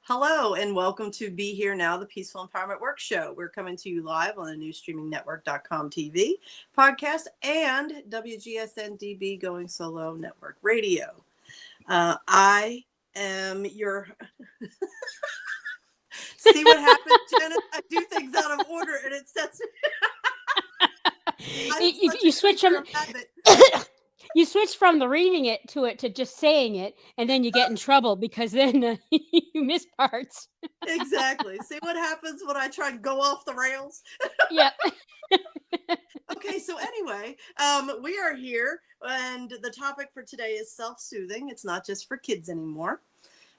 Hello and welcome to Be Here Now, the Peaceful Empowerment Work Show. We're coming to you live on the new streamingnetwork.com TV podcast and WGSN-DB Going Solo Network Radio. I am your... See what happens, Janice? I do things out of order and it sets me... you switch from... You switch from the reading it to just saying it, and then you get in trouble because then you miss parts. Exactly. See what happens when I try to go off the rails? Yep. Okay, so anyway, we are here, and the topic for today is self-soothing. It's not just for kids anymore.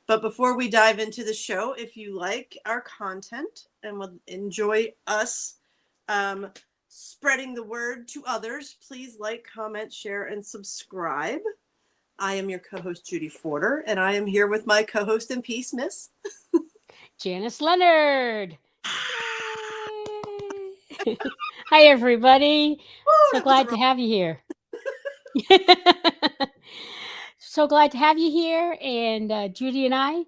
But before we dive into the show, if you like our content and would enjoy us spreading the word to others, please like, comment, share, and subscribe. I am your co-host, Judy Forder, and I am here with my co-host in peace, Miss Janice Leonard. Hi, everybody. So glad to have you here. So glad to have you here. And Judy and I,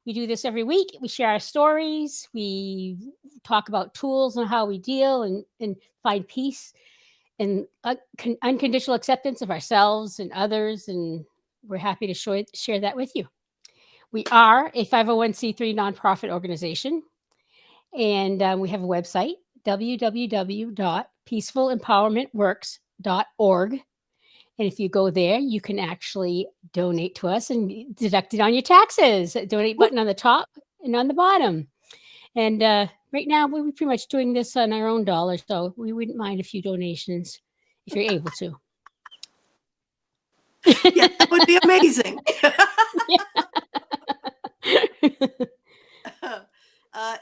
we do this every week. We share our stories. We talk about tools and how we deal and find peace and unconditional acceptance of ourselves and others. And we're happy to share that with you. We are a 501c3 nonprofit organization. And we have a website, www.peacefulempowermentworks.org. And if you go there, you can actually donate to us and deduct it on your taxes. Donate button on the top and on the bottom. And right now, we're pretty much doing this on our own dollars, so we wouldn't mind a few donations if you're able to. Yeah, that would be amazing.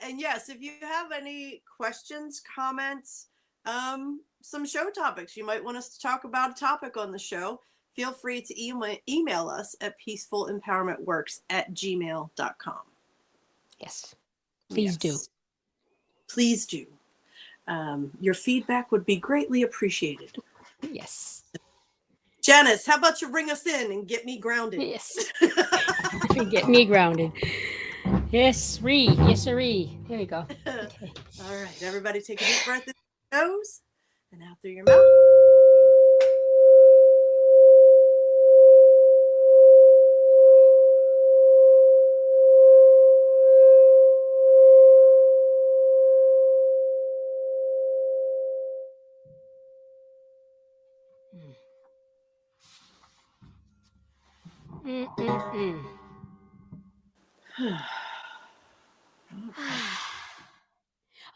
And yes, if you have any questions, comments, some show topics you might want us to talk about a topic on the show, feel free to email us at peacefulempowermentworks@gmail.com. Yes, please do. Please do. Your feedback would be greatly appreciated. Yes. Janice, how about you ring us in and get me grounded? Yes. Get me grounded. Yes, siree. Yes, siree. There we go. Okay. All right, everybody take a deep breath in your nose and out through your mouth.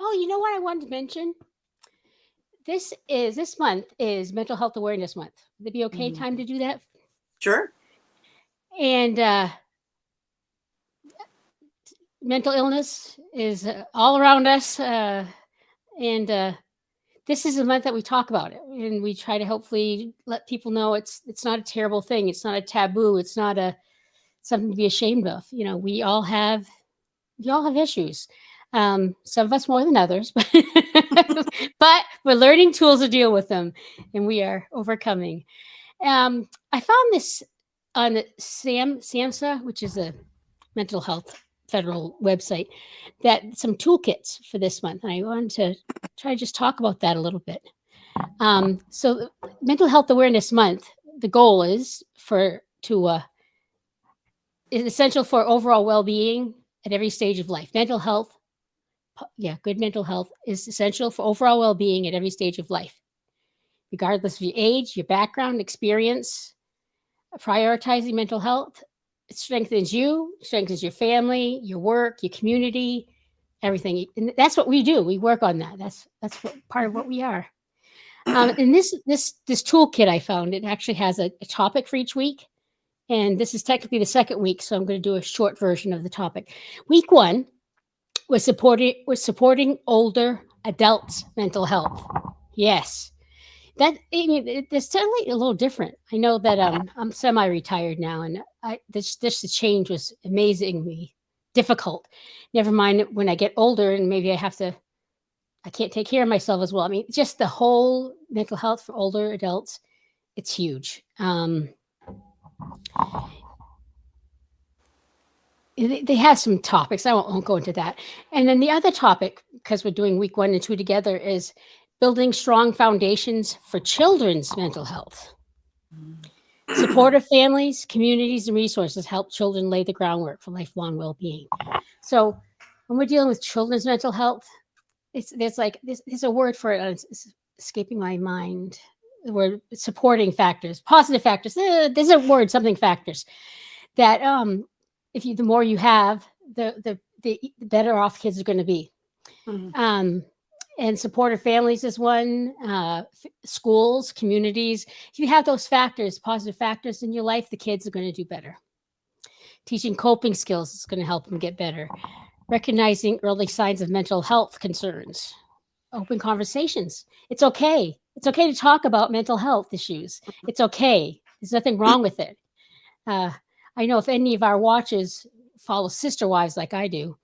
Oh, you know what I wanted to mention? This month is Mental Health Awareness Month. Would it be okay time to do that? Sure. And mental illness is all around us. And this is a month that we talk about it. And we try to hopefully let people know it's not a terrible thing. It's not a taboo. It's not something to be ashamed of. You know, we all have issues. Some of us more than others, but we're learning tools to deal with them, and we are overcoming. I found this on the SAMHSA, which is a mental health federal website, that some toolkits for this month, and I wanted to try to just talk about that a little bit. So, Mental Health Awareness Month, the goal is is essential for overall well-being at every stage of life. Mental health. Good mental health is essential for overall well-being at every stage of life. Regardless of your age, your background, experience, prioritizing mental health, it strengthens you, strengthens your family, your work, your community, everything. And that's what we do. We work on that. That's part of what we are. And this toolkit I found, it actually has a topic for each week. And this is technically the second week, so I'm going to do a short version of the topic. Week 1 was supporting older adults' mental health. Yes. It's certainly a little different. I know that I'm semi-retired now, and this change was amazingly difficult. Never mind when I get older and maybe I can't take care of myself as well. I mean, just the whole mental health for older adults, it's huge. they have some topics. I won't go into that. And then the other topic, because we're doing week 1 and 2 together, is building strong foundations for children's mental health. Supportive families, communities, and resources help children lay the groundwork for lifelong well-being. So when we're dealing with children's mental health, there's a word for it. It's escaping my mind. The word supporting factors, positive factors. There's a word, something factors that the more you have, the better off kids are going to be. Mhm. And supportive families is one, schools, communities. If you have those factors, positive factors in your life, the kids are going to do better. Teaching coping skills is going to help them get better. Recognizing early signs of mental health concerns. Open conversations. It's okay. It's okay to talk about mental health issues. It's okay. There's nothing wrong with it. I know if any of our watchers follow Sister Wives like I do,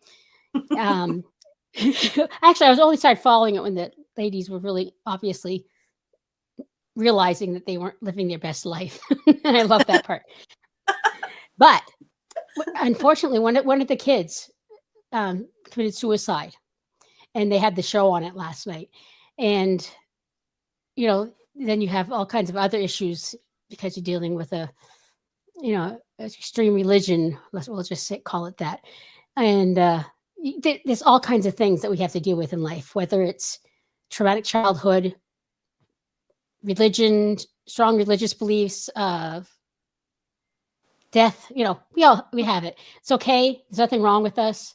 actually, I was only started following it when the ladies were really obviously realizing that they weren't living their best life. And I love that part. But unfortunately, one of the kids committed suicide, and they had the show on it last night. And, then you have all kinds of other issues because you're dealing with extreme religion. We'll just call it that. And there's all kinds of things that we have to deal with in life, whether it's traumatic childhood, religion, strong religious beliefs, death. We have it. It's okay. There's nothing wrong with us.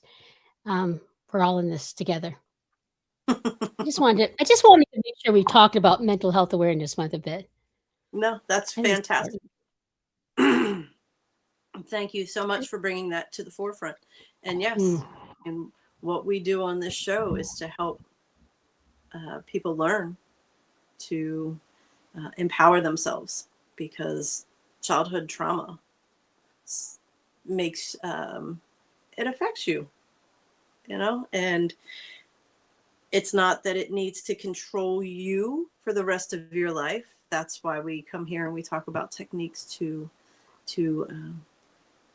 We're all in this together. I just wanted to make sure we talked about Mental Health Awareness Month a bit. No, that's fantastic. Thank you so much for bringing that to the forefront. And yes, and what we do on this show is to help people learn to empower themselves, because childhood trauma makes it affects you, and it's not that it needs to control you for the rest of your life. That's why we come here and we talk about techniques to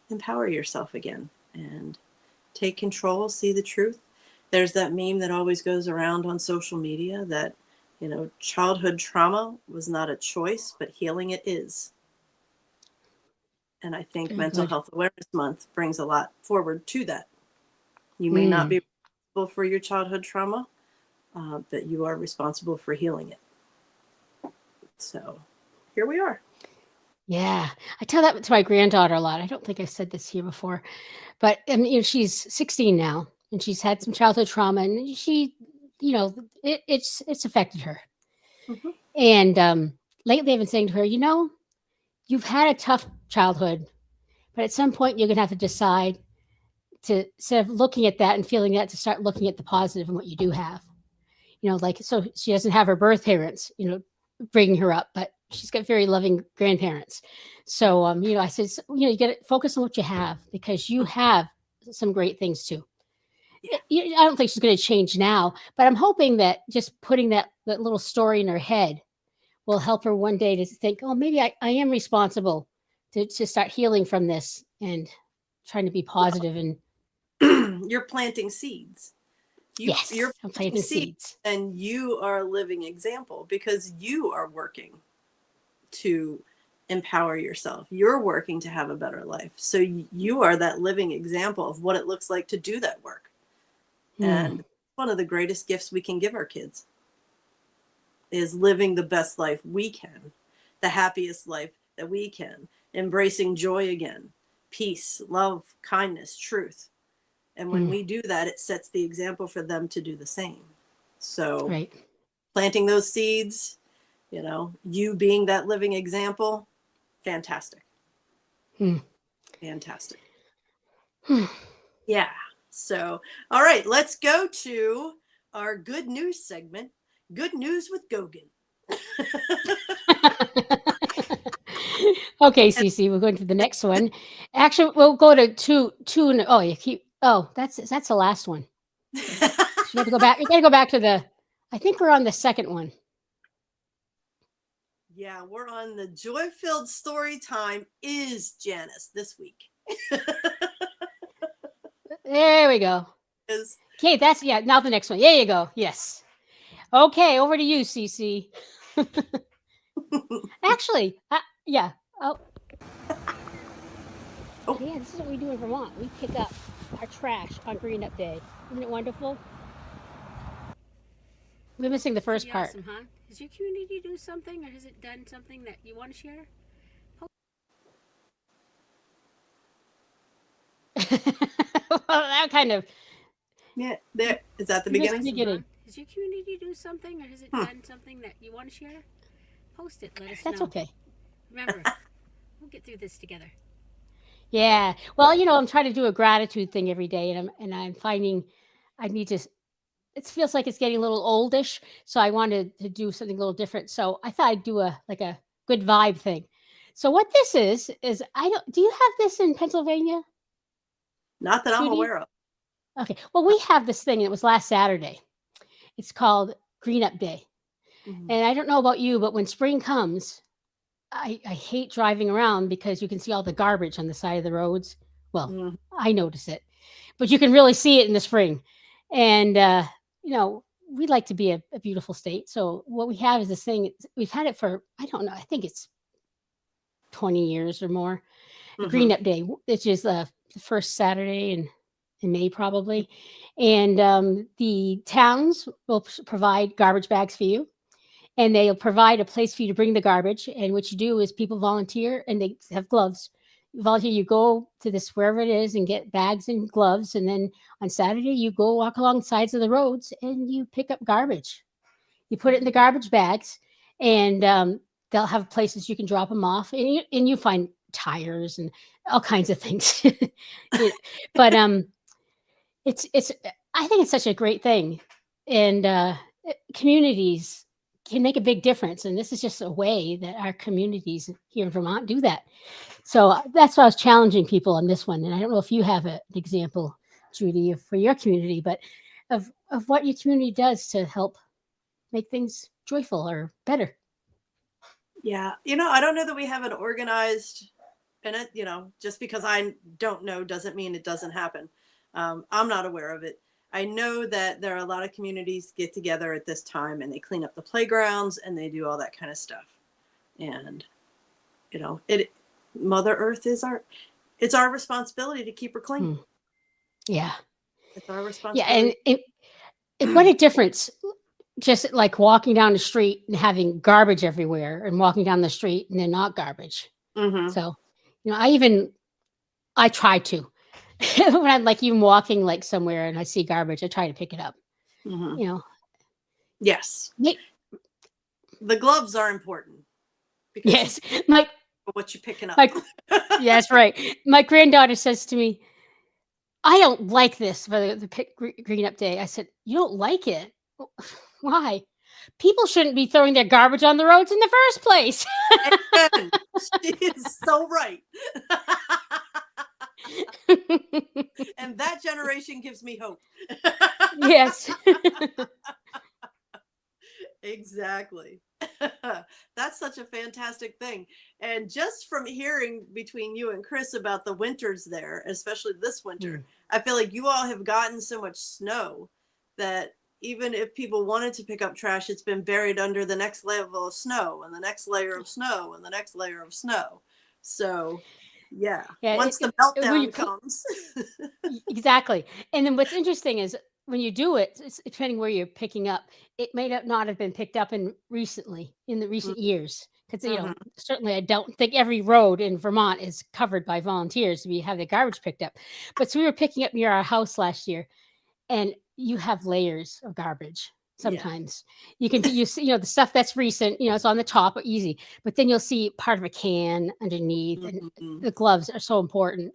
empower yourself again and take control, see the truth. There's that meme that always goes around on social media that, childhood trauma was not a choice, but healing it is. And I think Mental Health Awareness Month brings a lot forward to that. You may not be responsible for your childhood trauma, but you are responsible for healing it. So here we are. Yeah. I tell that to my granddaughter a lot. I don't think I've said this here before, but she's 16 now, and she's had some childhood trauma, and she, it's affected her. Mm-hmm. And lately I've been saying to her, you've had a tough childhood, but at some point you're going to have to decide to, instead of looking at that and feeling that, to start looking at the positive and what you do have. So she doesn't have her birth parents, bringing her up, but she's got very loving grandparents. So, I said, you got to focus on what you have, because you have some great things too. Yeah. I don't think she's going to change now, but I'm hoping that just putting that little story in her head will help her one day to think, oh, maybe I am responsible to start healing from this and trying to be positive. And you're planting seeds. You're planting seeds. And you are a living example, because you are working to empower yourself. You're working to have a better life. So you are that living example of what it looks like to do that work. And one of the greatest gifts we can give our kids is living the best life we can, the happiest life that we can, embracing joy again, peace, love, kindness, truth. And when we do that, it sets the example for them to do the same. So planting those seeds, you being that living example, fantastic. Fantastic. Yeah. So, all right, let's go to our good news segment, Good News with Gogan. Okay, Cece, we're going to the next one. Actually, we'll go to two. That's the last one. You got to go back. You got to go back to I think we're on the second one. Yeah, we're on the joy-filled story time is Janice this week. There we go. Is Okay, now the next one. There you go. Yes. Okay, over to you, CC. Actually, yeah. Oh, oh yeah, this is what we do in Vermont. We pick up our trash on Green Up Day. Isn't it wonderful? We're missing the first part. Awesome, huh? Does your community do something, or has it done something that you want to share? Well, that kind of yeah. There is that the missed the beginning. beginning. Does your community do something, or has it done something that you want to share? Post it. Let us That's know. okay. Remember, we'll get through this together. Yeah. Well, I'm trying to do a gratitude thing every day, and I'm finding I need to. It feels like it's getting a little oldish, so I wanted to do something a little different. So I thought I'd do a good vibe thing. So what this is I don't. Do you have this in Pennsylvania, Not that I'm Judy? aware of. Okay. Well, we have this thing. It was last Saturday. It's called Green Up Day, and I don't know about you, but when spring comes, I hate driving around because you can see all the garbage on the side of the roads. Well, Mhm. I notice it, but you can really see it in the spring. And, we'd like to be a beautiful state. So what we have is this thing. We've had it for, I don't know, I think it's 20 years or more. Green Up Day, which is the first Saturday in May probably. And the towns will provide garbage bags for you, and they'll provide a place for you to bring the garbage. And what you do is people volunteer, and they have gloves. You volunteer, you go to this wherever it is and get bags and gloves, and then on Saturday you go walk along the sides of the roads and you pick up garbage. You put it in the garbage bags, and they'll have places you can drop them off, and you find tires and all kinds of things. But it's I think it's such a great thing, and communities can make a big difference, and this is just a way that our communities here in Vermont do that. So that's why I was challenging people on this one, and I don't know if you have an example, Judy, for your community, but of what your community does to help make things joyful or better. Yeah. I don't know that we have it organized in it. Just because I don't know doesn't mean it doesn't happen. I'm not aware of it. I know that there are a lot of communities get together at this time and they clean up the playgrounds and they do all that kind of stuff. And, Mother Earth it's our responsibility to keep her clean. Yeah. It's our Yeah. responsibility. And what a difference. Just like walking down the street and having garbage everywhere, and walking down the street and then not garbage. So, I try to, when I'm like even walking like somewhere and I see garbage, I try to pick it up. Yes. Yeah. The gloves are important. Because Yes. what you're picking up. Yeah, that's right. My granddaughter says to me, I don't like this for the Green Up Day. I said, you don't like it? Why? People shouldn't be throwing their garbage on the roads in the first place. Amen. She is so right. And that generation gives me hope. Yes. Exactly. That's such a fantastic thing. And just from hearing between you and Chris about the winters there, especially this winter, I feel like you all have gotten so much snow that even if people wanted to pick up trash, it's been buried under the next level of snow and the next layer of snow and the next layer of snow. So, yeah, once the meltdown comes. Exactly. And then what's interesting is when you do it, depending where you're picking up, it may not have been picked up in the recent years. Because, certainly I don't think every road in Vermont is covered by volunteers to have the garbage picked up. But so we were picking up near our house last year, and you have layers of garbage. Sometimes you see, the stuff that's recent, it's on the top, easy, but then you'll see part of a can underneath, and the gloves are so important.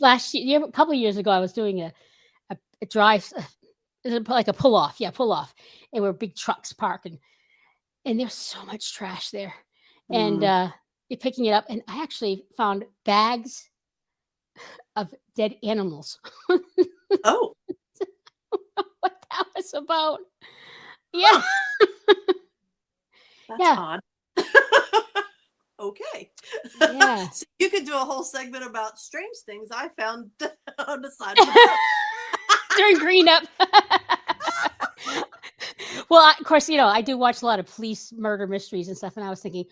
Last year, a couple of years ago, I was doing a drive, like a pull off, and where big trucks parking, and there's so much trash there, and you're picking it up, and I actually found bags of dead animals. Oh. What that was about. Yeah. That's odd. Okay. Yeah. So you could do a whole segment about strange things I found on the side of the road. During green up. Well, of course, I do watch a lot of police murder mysteries and stuff, and I was thinking,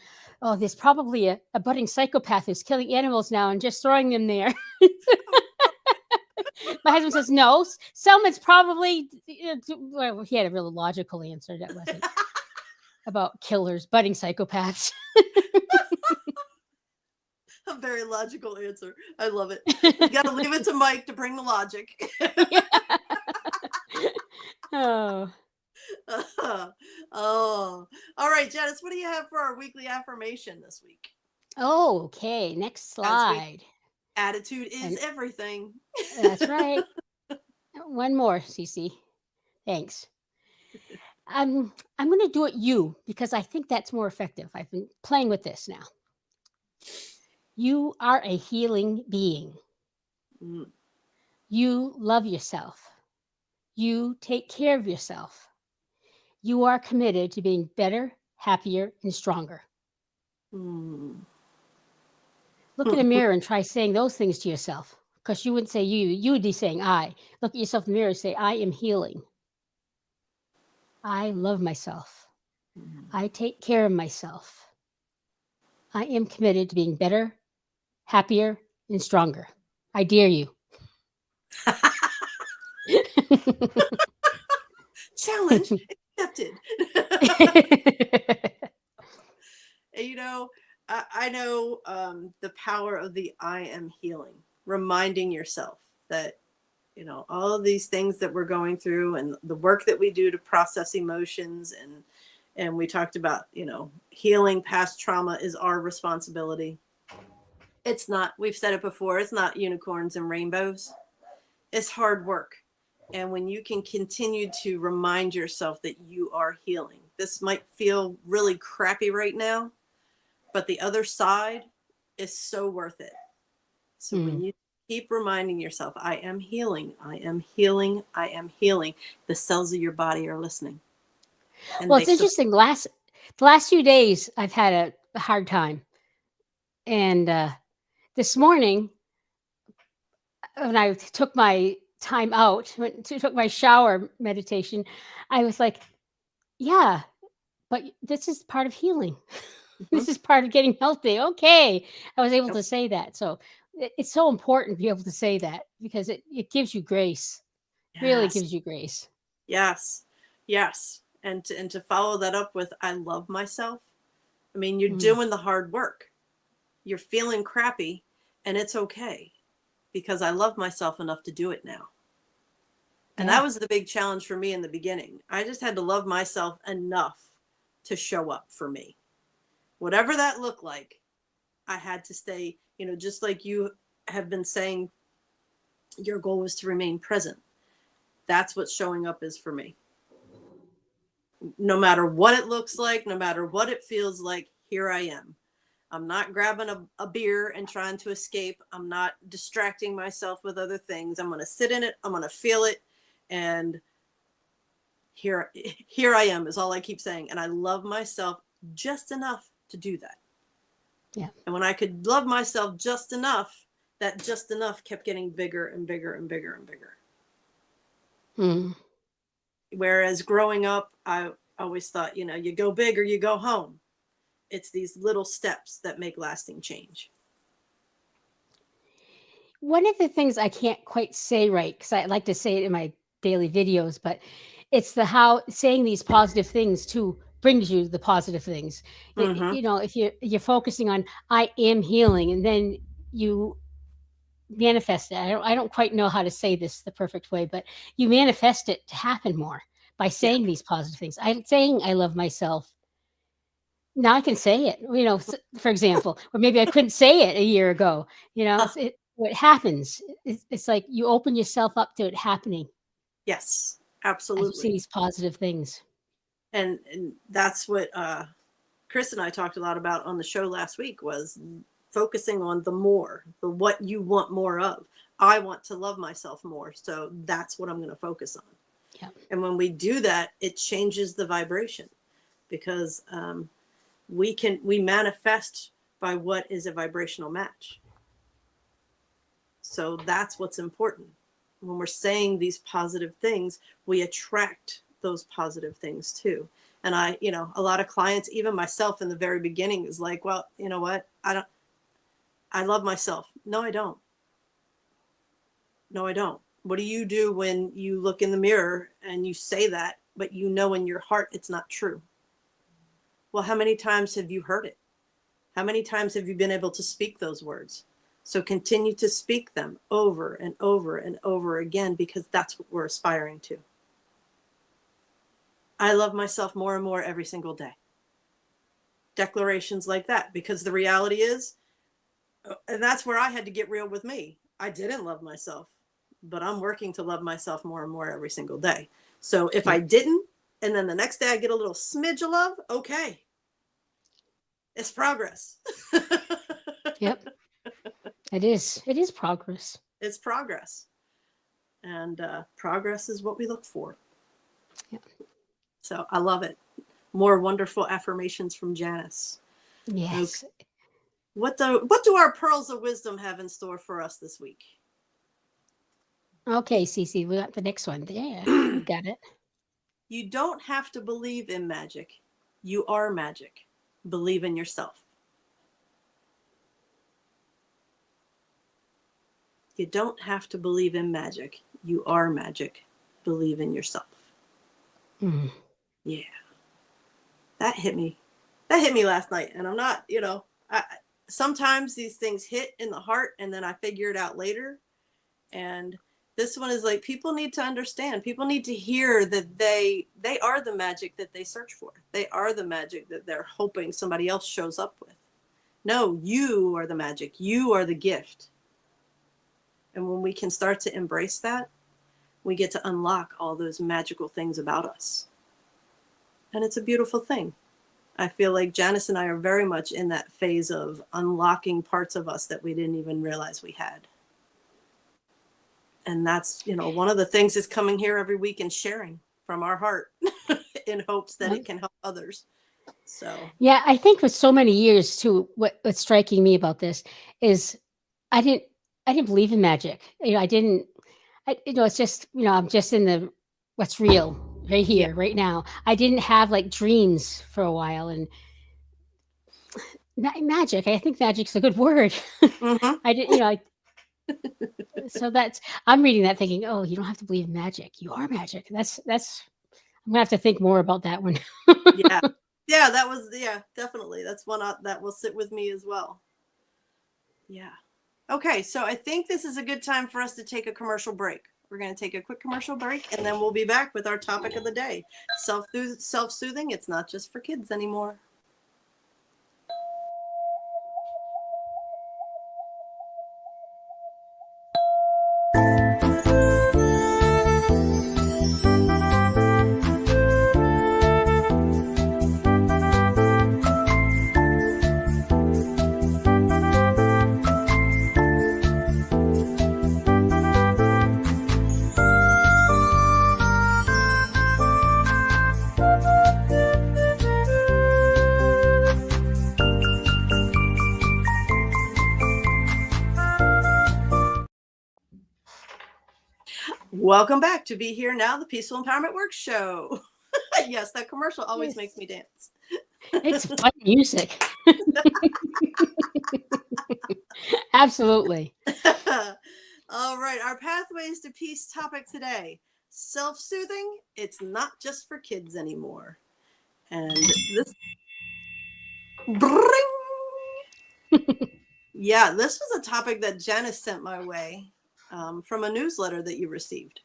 oh, there's probably a budding psychopath who's killing animals now and just throwing them there. My husband says, no, Selma's probably, well, he had a really logical answer that wasn't about killers, budding psychopaths. A very logical answer. I love it. You got to leave it to Mike to bring the logic. Oh. Oh, all right, Janice, what do you have for our weekly affirmation this week? Oh, okay. Next slide. Attitude is everything. That's right. One more, Cece. Thanks. I'm going to do it you because I think that's more effective. I've been playing with this now. You are a healing being. Mm. You love yourself. You take care of yourself. You are committed to being better, happier, and stronger. Mm. Look in the mirror and try saying those things to yourself, because you wouldn't say you. You would be saying I. Look at yourself in the mirror and say, I am healing. I love myself. I take care of myself. I am committed to being better, happier, and stronger. I dare you. Challenge accepted. I know the power of the I am healing, reminding yourself that, all of these things that we're going through and the work that we do to process emotions. And we talked about, healing past trauma is our responsibility. It's not, we've said it before, it's not unicorns and rainbows. It's hard work. And when you can continue to remind yourself that you are healing, this might feel really crappy right now, but the other side is so worth it. So when you keep reminding yourself, I am healing, I am healing, I am healing, the cells of your body are listening. And well, it's interesting. The last few days, I've had a hard time. And this morning, when I took my time out, took my shower meditation, I was like, yeah, but this is part of healing. This is part of getting healthy. Okay. I was able to say that. So it's so important to be able to say that because it gives you grace. Really gives you grace. Yes. Yes. And to follow that up with, I love myself. I mean, you're doing the hard work. You're feeling crappy and it's okay because I love myself enough to do it now. And that was the big challenge for me in the beginning. I just had to love myself enough to show up for me. Whatever that looked like, I had to stay, just like you have been saying, your goal was to remain present. That's what showing up is for me. No matter what it looks like, no matter what it feels like, here I am. I'm not grabbing a beer and trying to escape. I'm not distracting myself with other things. I'm going to sit in it. I'm going to feel it. And here I am is all I keep saying. And I love myself just enough to do that. Yeah. And when I could love myself just enough, that just enough kept getting bigger and bigger and bigger and bigger. Whereas growing up, I always thought, you go big or you go home. It's these little steps that make lasting change. One of the things I can't quite say right, because I like to say it in my daily videos, but it's how saying these positive things too brings you the positive things. If you're focusing on I am healing and then you manifest it. I don't quite know how to say this the perfect way, but you manifest it to happen more by saying these positive things. I'm saying I love myself. Now I can say it, for example, or maybe I couldn't say it a year ago, what happens. It's like you open yourself up to it happening. Yes, As absolutely. you see these positive things. And that's what Chris and I talked a lot about on the show last week was focusing on the what you want more of. I want to love myself more. So that's what I'm going to focus on. Yeah. And when we do that, it changes the vibration because we manifest by what is a vibrational match. So that's what's important. When we're saying these positive things, we attract those positive things too. And I, a lot of clients, even myself in the very beginning, is like, well, you know what? I love myself. No, I don't. No, I don't. What do you do when you look in the mirror and you say that, but you know in your heart it's not true? Well, how many times have you heard it? How many times have you been able to speak those words? So continue to speak them over and over and over again, because that's what we're aspiring to. I love myself more and more every single day. Declarations like that, because the reality is, and that's where I had to get real with me. I didn't love myself, but I'm working to love myself more and more every single day. So if I didn't, and then the next day I get a little smidge of love, okay. It's progress. Yep. It is. It is progress. It's progress. And progress is what we look for. Yep. So I love it. More wonderful affirmations from Janice. Yes. Okay. What do our pearls of wisdom have in store for us this week? Okay, Cece, we got the next one. Yeah, we got it. You don't have to believe in magic. You are magic. Believe in yourself. You don't have to believe in magic. You are magic. Believe in yourself. Mm. Yeah. That hit me. That hit me last night. And I'm not, sometimes these things hit in the heart and then I figure it out later. And this one is like, people need to understand. People need to hear that they are the magic that they search for. They are the magic that they're hoping somebody else shows up with. No, you are the magic. You are the gift. And when we can start to embrace that, we get to unlock all those magical things about us. And it's a beautiful thing. I feel like Janice and I are very much in that phase of unlocking parts of us that we didn't even realize we had. And that's, one of the things is coming here every week and sharing from our heart in hopes that it can help others. So, yeah, I think with so many years too, what's striking me about this is I didn't believe in magic. It's just, I'm just in the what's real right here, right now. I didn't have like dreams for a while, and magic. I think magic's a good word. mm-hmm. I didn't, so I'm reading that thinking, oh, you don't have to believe in magic. You are magic. That's, I'm gonna have to think more about that one. Yeah. Yeah, definitely. That's one that will sit with me as well. Yeah. Okay, so I think this is a good time for us to take a commercial break. We're going to take a quick commercial break, and then we'll be back with our topic of the day. Self-soothing, it's not just for kids anymore. Welcome back to Be Here Now, the Peaceful Empowerment Work Show. Yes, that commercial always makes me dance. It's fun music. Absolutely. All right, our Pathways to Peace topic today. Self-soothing, it's not just for kids anymore. And this... Yeah, this was a topic that Janice sent my way from a newsletter that you received.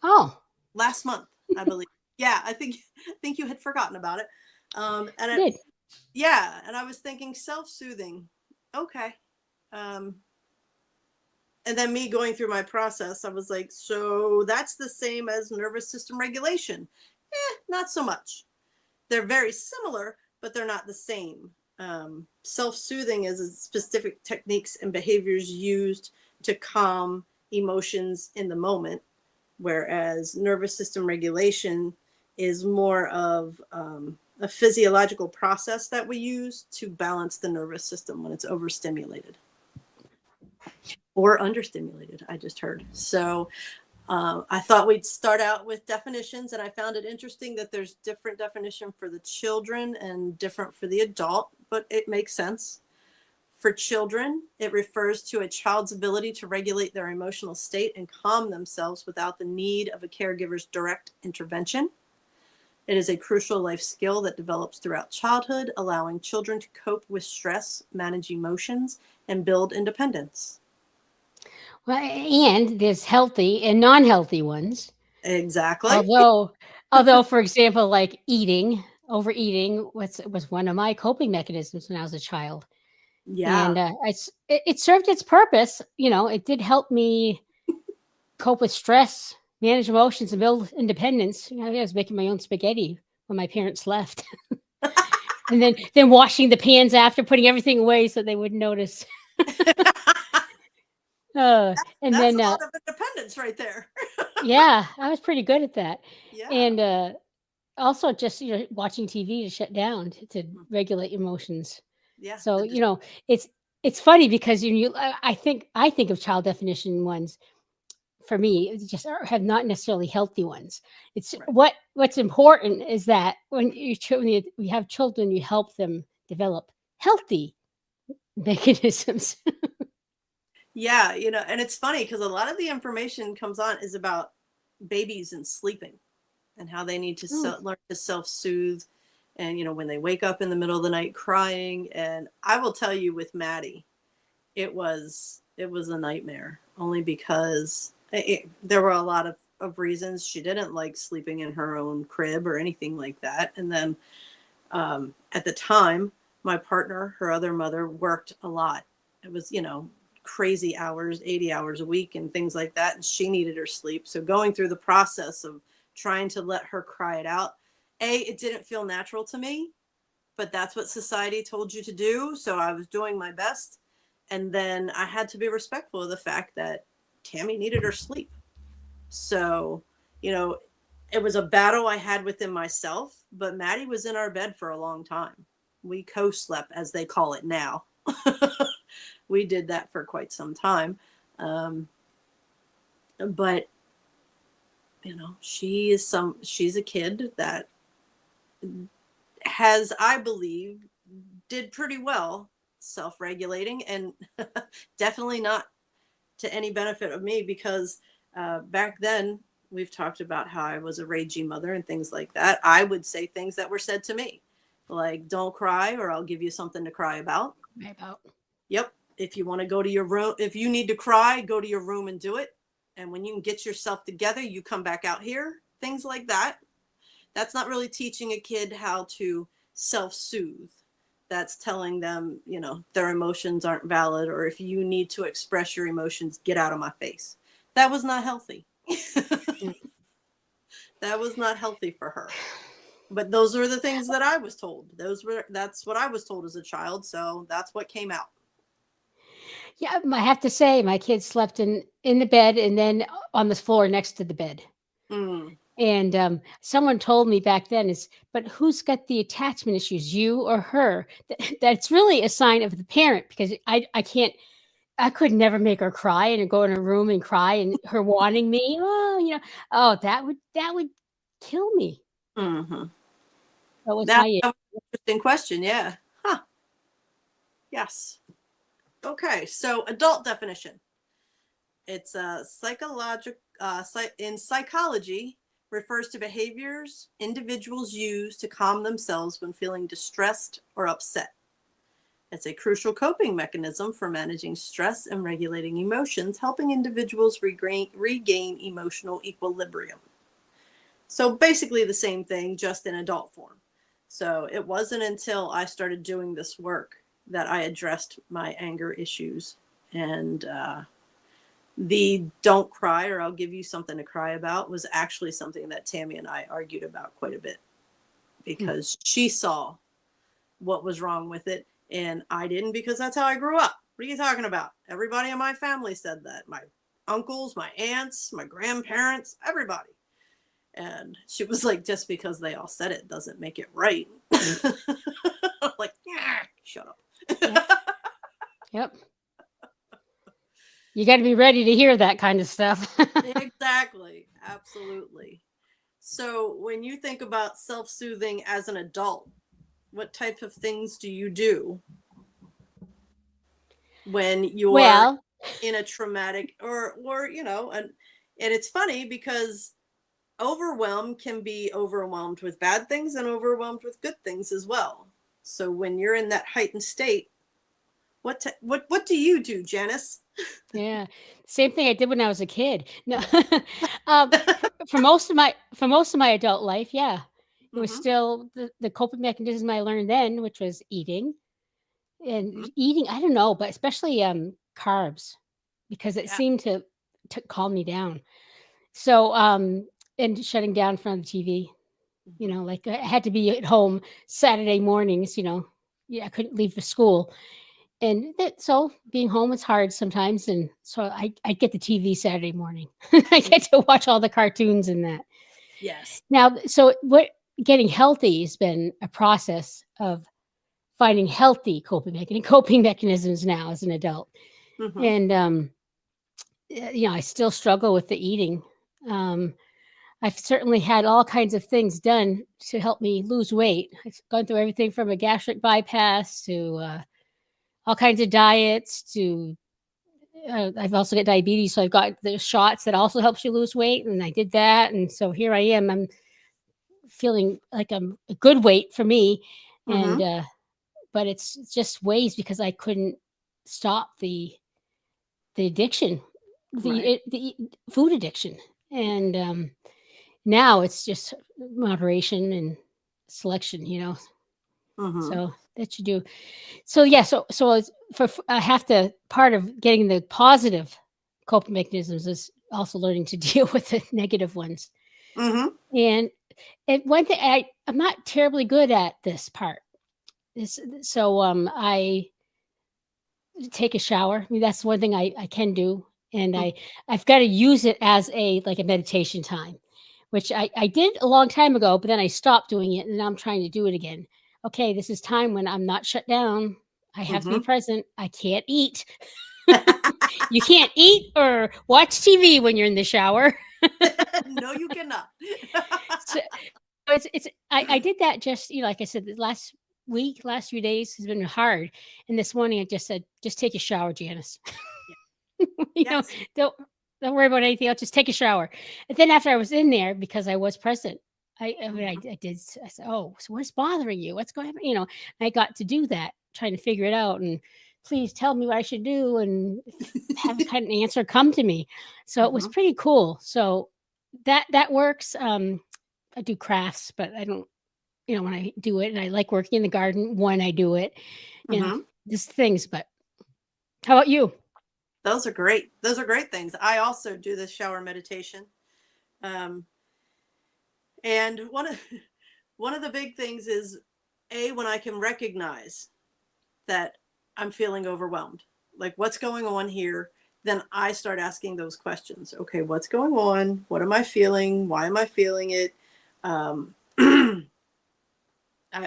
Oh. Last month, I believe. Yeah, I think you had forgotten about it. And I did. Yeah, and I was thinking self-soothing. Okay. And then me going through my process, I was like, so that's the same as nervous system regulation. Not so much. They're very similar, but they're not the same. Self-soothing is specific techniques and behaviors used to calm emotions in the moment, whereas nervous system regulation is more of a physiological process that we use to balance the nervous system when it's overstimulated or understimulated, I just heard. So I thought we'd start out with definitions, and I found it interesting that there's different definition for the children and different for the adult, but it makes sense. For children, it refers to a child's ability to regulate their emotional state and calm themselves without the need of a caregiver's direct intervention. It is a crucial life skill that develops throughout childhood, allowing children to cope with stress, manage emotions, and build independence. Well, and there's healthy and non-healthy ones. Exactly. Although, for example, like overeating was one of my coping mechanisms when I was a child, Yeah. and it served its purpose. It did help me cope with stress, manage emotions, and build independence. I was making my own spaghetti when my parents left, and then washing the pans after, putting everything away so they wouldn't notice. And That's then a lot of independence right there. yeah, I was pretty good at that. Yeah. And also just watching TV to shut down to regulate emotions. Yeah. So it's funny because I think of child definition ones for me just have not necessarily healthy ones. It's Right. what's important is that when you have children, you help them develop healthy mechanisms. Yeah, and it's funny because a lot of the information comes on is about babies and sleeping and how they need to Oh, learn to self-soothe, and when they wake up in the middle of the night crying. And I will tell you, with Maddie, it was a nightmare, only because there were a lot of reasons. She didn't like sleeping in her own crib or anything like that. And then at the time, my partner, her other mother, worked a lot. It was, crazy hours, 80 hours a week and things like that. And she needed her sleep. So going through the process of trying to let her cry it out, it didn't feel natural to me, but that's what society told you to do. So I was doing my best. And then I had to be respectful of the fact that Tammy needed her sleep. So, it was a battle I had within myself, but Maddie was in our bed for a long time. We co-slept, as they call it now. We did that for quite some time. But she's a kid that has, I believe, did pretty well self-regulating, and definitely not to any benefit of me, because back then, we've talked about how I was a ragey mother and things like that. I would say things that were said to me, like, don't cry or I'll give you something to cry about. about Yep. If you want to go to your room, if you need to cry, go to your room and do it. And when you can get yourself together, you come back out here. Things like that. That's not really teaching a kid how to self-soothe. That's telling them, their emotions aren't valid, or if you need to express your emotions, get out of my face. That was not healthy. That was not healthy for her. But those were the things that I was told. That's what I was told as a child. So that's what came out. Yeah, I have to say my kids slept in the bed and then on the floor next to the bed. Mm. And someone told me back then but who's got the attachment issues, you or her? That's really a sign of the parent, because I could never make her cry and go in a room and cry and her wanting me. That would kill me. Mm-hmm. That was That's my an interesting question. Yeah. Huh. Yes. Okay. So adult definition. It's a psychological, in psychology, refers to behaviors individuals use to calm themselves when feeling distressed or upset. It's a crucial coping mechanism for managing stress and regulating emotions, helping individuals regain emotional equilibrium. So basically the same thing, just in adult form. So it wasn't until I started doing this work that I addressed my anger issues. And the don't cry or I'll give you something to cry about was actually something that Tammy and I argued about quite a bit, because she saw what was wrong with it and I didn't, because that's how I grew up. What are you talking about? Everybody in my family said that. My uncles, my aunts, my grandparents, everybody. And she was like, just because they all said it doesn't make it right. I'm like, yeah, shut up. Yep. Yep. You got to be ready to hear that kind of stuff. Exactly. Absolutely. So when you think about self-soothing as an adult, what type of things do you do when you're Well, in a traumatic or and it's funny because overwhelm can be overwhelmed with bad things and overwhelmed with good things as well. So when you're in that heightened state, what do you do, Janice? yeah, same thing I did when I was a kid. No, um, for most of my adult life, yeah, it was Mm-hmm. still the coping mechanism I learned then, which was eating Mm-hmm. and eating. I don't know, but especially carbs, because it Yeah. seemed to calm me down. So and shutting down from the TV. You Mm-hmm. know, like I had to be at home Saturday mornings. You know, yeah, I couldn't leave for school. And so being home is hard sometimes, and so I get the TV Saturday morning. I get to watch all the cartoons and that. Yes. Now, so what getting healthy has been a process of finding healthy coping mechanisms now as an adult. Mm-hmm. And you know, I still struggle with the eating. Um, I've certainly had all kinds of things done to help me lose weight. I've gone through everything from a gastric bypass to all kinds of diets to I've also got diabetes, so I've got the shots that also helps you lose weight, and I did that, and so here I am. I'm feeling like I'm a good weight for me, Mm-hmm. and but it's just ways because I couldn't stop the addiction, Right. the food addiction, and now it's just moderation and selection, you know. Mm-hmm. So that you do. So yeah, so it's I have to part of getting the positive coping mechanisms is also learning to deal with the negative ones. Mm-hmm. And one thing I'm not terribly good at this part. This so I take a shower. I mean that's one thing I can do, and I've got to use it as a like a meditation time, which I did a long time ago, but then I stopped doing it, and now I'm trying to do it again. Okay, this is time when I'm not shut down. I have to be Mm-hmm. present. I can't eat. You can't eat or watch TV when you're in the shower. No, you cannot. So it's I did that just, you know, like I said, the last few days has been hard. And this morning I just said, just take a shower, Janice. You know, Yes. don't don't worry about anything else. Just take a shower. And then after I was in there, because I was present, I mean Mm-hmm. I did I said, oh, so what's bothering you? What's going on? You know, I got to do that, trying to figure it out and please tell me what I should do and have kind of an answer come to me. So it was Mm-hmm. pretty cool. So that works. I do crafts, but I don't, you know, when I do it and I like working in the garden when I do it, you know, Mm-hmm. just things. But how about you? Those are great. Those are great things. I also do the shower meditation. Um, and one of the big things is when I can recognize that I'm feeling overwhelmed. Like what's going on here? Then I start asking those questions. Okay, what's going on? What am I feeling? Why am I feeling it? Um,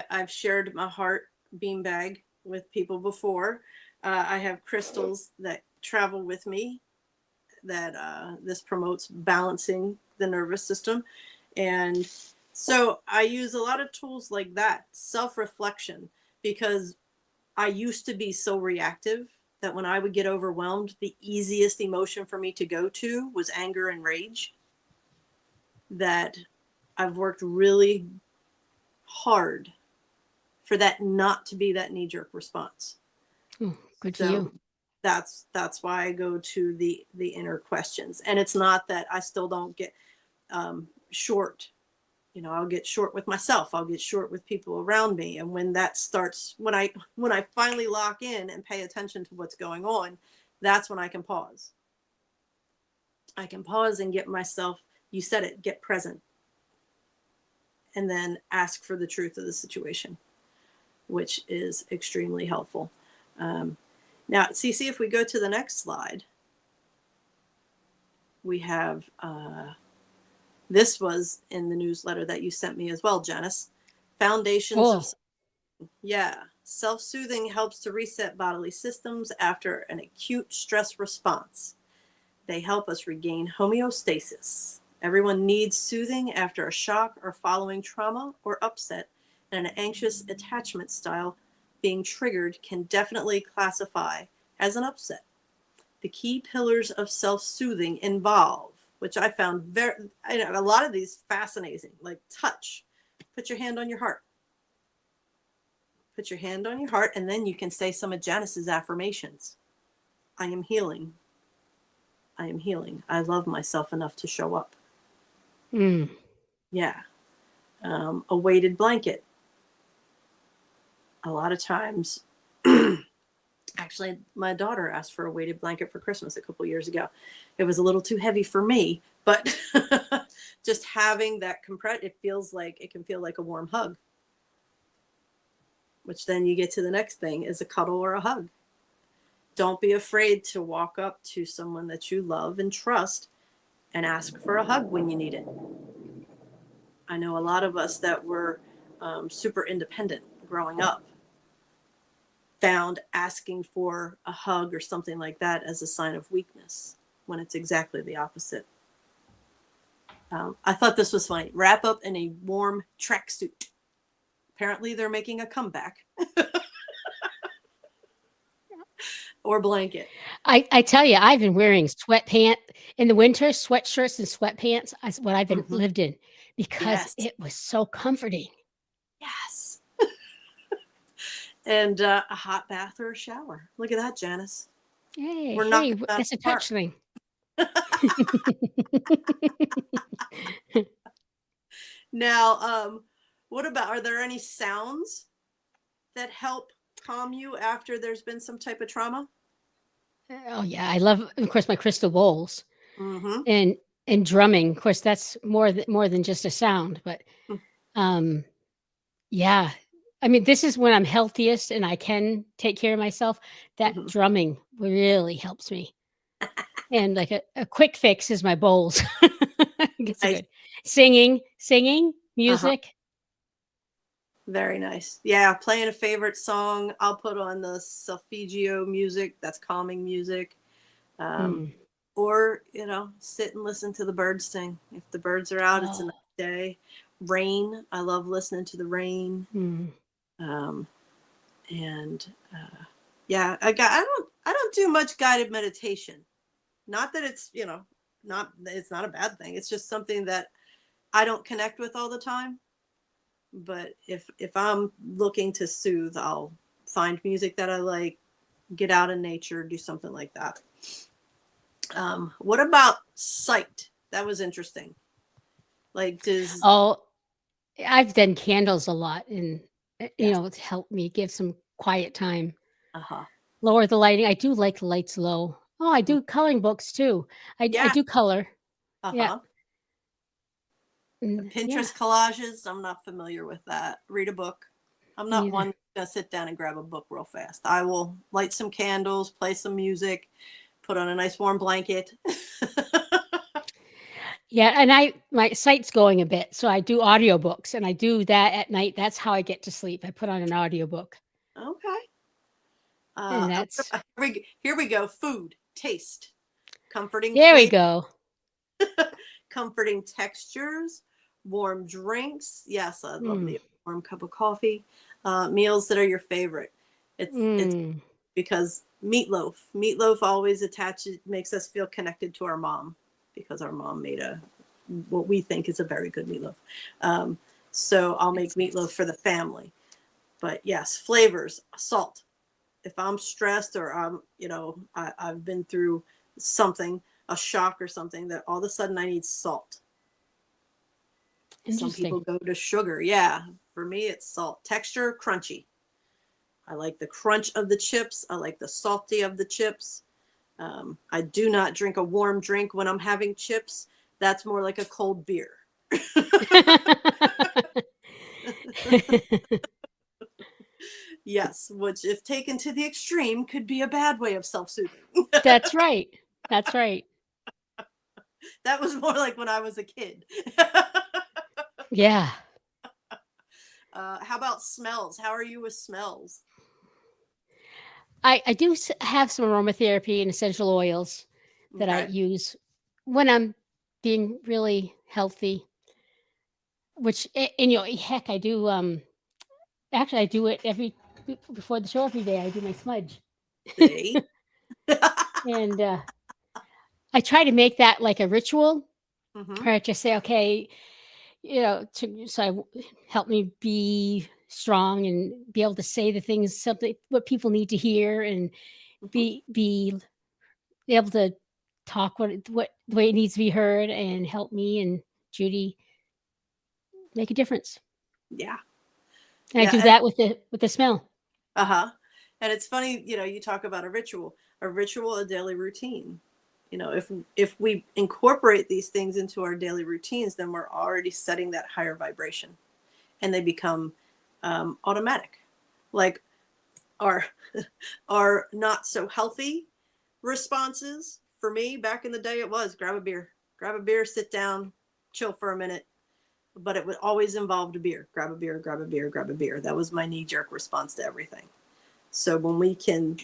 I've shared my heart beanbag with people before. I have crystals that travel with me that this promotes balancing the nervous system. And so I use a lot of tools like that, self-reflection, because I used to be so reactive that when I would get overwhelmed, the easiest emotion for me to go to was anger and rage. That I've worked really hard for that not to be that knee-jerk response. Oh, good for So you. that's why I go to the inner questions. And it's not that I still don't get short. You know, I'll get short with myself. I'll get short with people around me. And when that starts, when I finally lock in and pay attention to what's going on, that's when I can pause. I can pause and get myself, you said it, get present, and then ask for the truth of the situation, which is extremely helpful. Now, see if we go to the next slide, we have This was in the newsletter that you sent me as well, Janice. Foundations of, yeah, self-soothing helps to reset bodily systems after an acute stress response. They help us regain homeostasis. Everyone needs soothing after a shock or following trauma or upset, and an anxious attachment style being triggered can definitely classify as an upset. The key pillars of self-soothing involve, which I found a lot of these fascinating, like touch. Put your hand on your heart. Put your hand on your heart, and then you can say some of Janice's affirmations. I am healing. I am healing. I love myself enough to show up. Yeah. A weighted blanket. A lot of times, actually, my daughter asked for a weighted blanket for Christmas a couple years ago. It was a little too heavy for me, but just having that it can feel like a warm hug. Which then you get to the next thing is a cuddle or a hug. Don't be afraid to walk up to someone that you love and trust and ask for a hug when you need it. I know a lot of us that were super independent growing up found asking for a hug or something like that as a sign of weakness, when it's exactly the opposite. I thought this was funny. Wrap up in a warm tracksuit. Apparently they're making a comeback. Or blanket. I tell you, I've been wearing sweatpants in the winter, sweatshirts and sweatpants. Is what I've been lived in, because it was so comforting. Yes. And a hot bath or a shower. Look at that, Janice. Hey, We're that's a touch thing. Now, are there any sounds that help calm you after there's been some type of trauma? Oh yeah, I love, of course, my crystal bowls, and drumming. Of course, that's more than just a sound, but yeah. I mean, this is when I'm healthiest and I can take care of myself. That drumming really helps me. And like a quick fix is my bowls. Gets good. Singing, music. Very nice. Yeah, playing a favorite song. I'll put on the solfeggio music. That's calming music. Or, sit and listen to the birds sing. If the birds are out, it's a nice day. Rain. I love listening to the rain. Yeah, I don't do much guided meditation. Not that it's, it's not a bad thing. It's just something that I don't connect with all the time. But if I'm looking to soothe, I'll find music that I like, get out in nature, do something like that. What about sight? That was interesting. Like, I've done candles a lot, and to help me give some quiet time. Lower the lighting. I do like the lights low. Oh, I do coloring books too. I do color. Yeah. Pinterest collages. I'm not familiar with that. Read a book. I'm not one to sit down and grab a book real fast. I will light some candles, play some music, put on a nice warm blanket. Yeah, and my sight's going a bit, so I do audiobooks, and I do that at night. That's how I get to sleep. I put on an audiobook. Okay. And that's here we go. Food, taste, comforting. There we go. Comforting textures, warm drinks. Yes, I love the warm cup of coffee. Meals that are your favorite. It's because meatloaf always makes us feel connected to our mom, because our mom made what we think is a very good meatloaf. So I'll make meatloaf for the family. But yes, flavors, salt. If I'm stressed or I've been through something, a shock or something, that all of a sudden I need salt. Some people go to sugar. Yeah, for me it's salt. Texture, crunchy. I like the crunch of the chips. I like the salty of the chips. I do not drink a warm drink when I'm having chips. That's more like a cold beer. Yes, which if taken to the extreme could be a bad way of self-soothing. That's right. That's right. That was more like when I was a kid. Yeah. How about smells? How are you with smells? I do have some aromatherapy and essential oils that I Okay. use when I'm being really healthy, which, and heck, I do, actually, I do it before the show every day. I do my smudge. See? And I try to make that like a ritual, Hmm. or I just say, okay, help me be strong and be able to say the things, something what people need to hear, and Hmm. be able to talk what the way it needs to be heard, and help me and Judy make a difference. Yeah. And I Yeah. do And, that with the smell. uh-huh. And it's funny, you talk about a ritual, a daily routine. If we incorporate these things into our daily routines, then we're already setting that higher vibration, and they become automatic. Like our our not so healthy responses, for me back in the day, it was grab a beer, sit down, chill for a minute. But it would always involve a beer. Grab a beer, grab a beer, grab a beer. That was my knee jerk response to everything. So when we can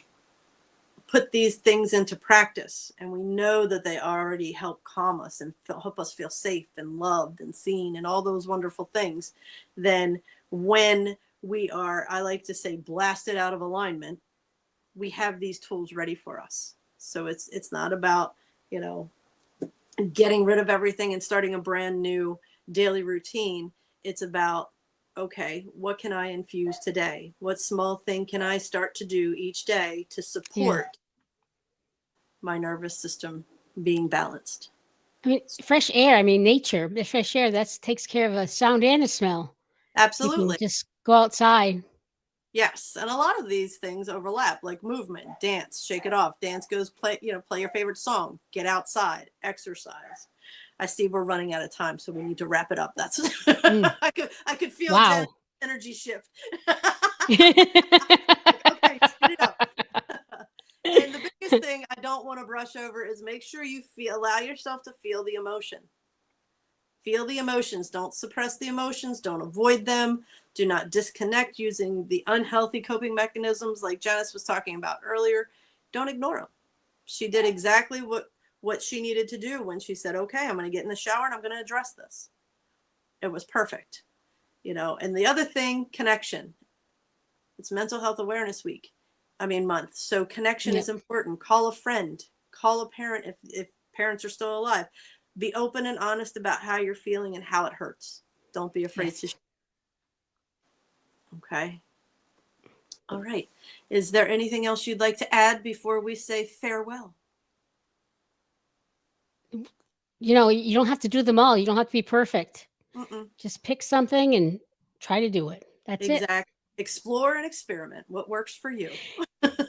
put these things into practice, and we know that they already help calm us and help us feel safe and loved and seen and all those wonderful things, then when we are, I like to say, blasted out of alignment, we have these tools ready for us. So it's not about, you know, getting rid of everything and starting a brand new daily routine. It's about, okay, what can I infuse today? What small thing can I start to do each day to Yeah. support my nervous system being balanced? I mean, fresh air. I mean, nature. The fresh air that takes care of a sound and a smell. You can Absolutely. just go outside. Yes. And a lot of these things overlap, like movement, dance, shake it off. Dance goes play your favorite song, get outside, exercise. I see we're running out of time, so we need to wrap it up. That's Mm, I could feel Jen's wow. energy shift. Like, okay, speed it up. And the biggest thing I don't want to brush over is make sure you allow yourself to feel the emotion. Feel the emotions. Don't suppress the emotions. Don't avoid them. Do not disconnect using the unhealthy coping mechanisms like Janice was talking about earlier. Don't ignore them. She did exactly what she needed to do when she said, okay, I'm going to get in the shower and I'm going to address this. It was perfect. And the other thing, connection. It's Mental Health Awareness Week. Month. So connection is Yep. important. Call a friend, call a parent if parents are still alive. Be open and honest about how you're feeling and how it hurts. Don't be afraid to Yes. Okay. All right. Is there anything else you'd like to add before we say farewell? You don't have to do them all. You don't have to be perfect. Mm-mm. Just pick something and try to do it. That's it. Exactly. Explore and experiment. What works for you?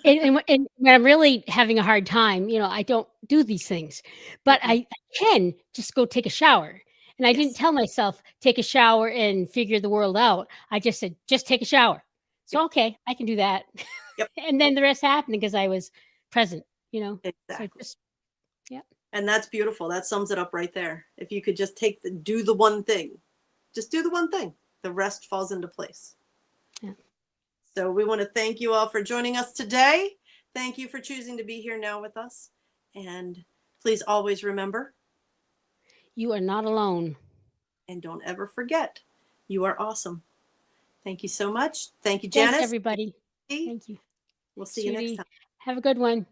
And when I'm really having a hard time, I don't do these things, but Mm-mm. I can just go take a shower. And I didn't Yes. tell myself take a shower and figure the world out. I just said just take a shower. Yep. So okay, I can do that. Yep. And then the rest happened because I was present. So Exactly. just yeah. And that's beautiful. That sums it up right there. If you could just do the one thing, just do the one thing, the rest falls into place. Yeah. So we want to thank you all for joining us today. Thank you for choosing to be here now with us. And please always remember, You are not alone. and don't ever forget, you are awesome. Thank you so much. Thank you, Thanks Janice. everybody. We'll Thank you. see you next Judy, time. have a good one.